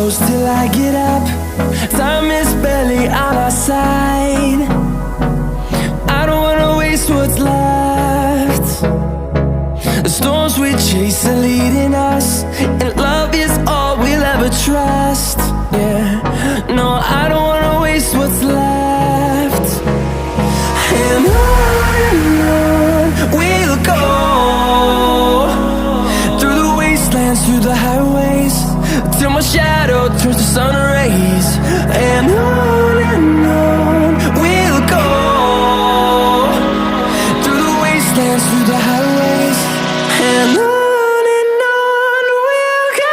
close till I get up. Time is barely on our side. I don't wanna waste what's left. The storms we chase are leading us, and love is all we'll ever trust. Yeah, no, I don't wanna waste what's left. And on we'll go, through the wastelands, through the highways, till my shadow turns to sun rays. And on we'll go, through the wastelands, through the highways, and on we'll go.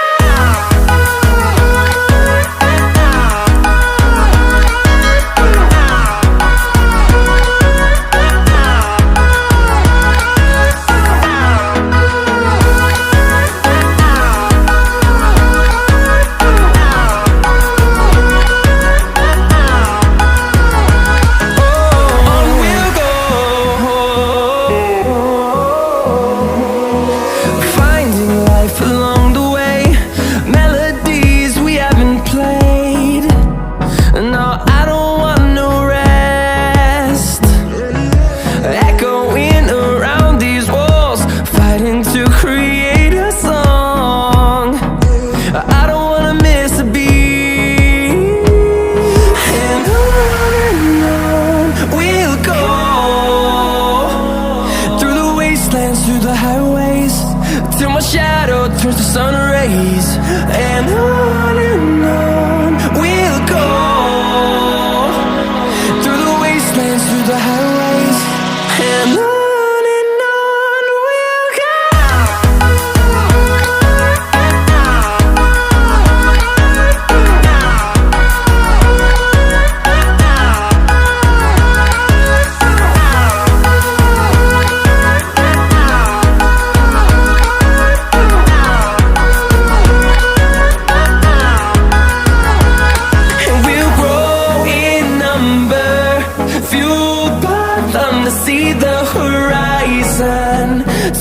Turns to sun rays, and on we'll go, through the wastelands, through the highways, and on we'll go.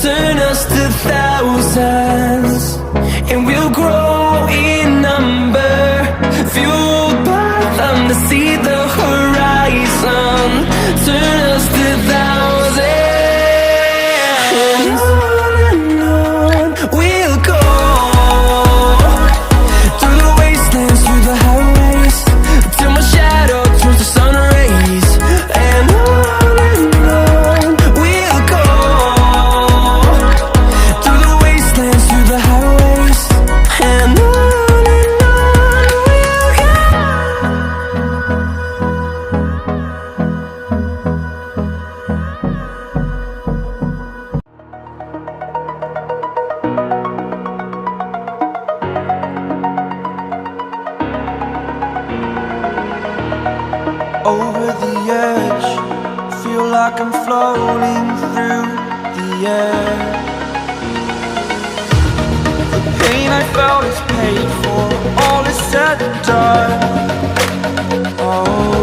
Turn us to thousands, and we'll grow in number, fueled by them to see the horizon. Turn us to thousands, and on we'll go, through the wastelands, through the highways, till my shadow turns to sun rays. And on we'll go, through the wastelands, through the highways, and on we'll go. Over the edge, feel like I'm floating through the air. The pain I felt is paid for, all is said and done. Oh,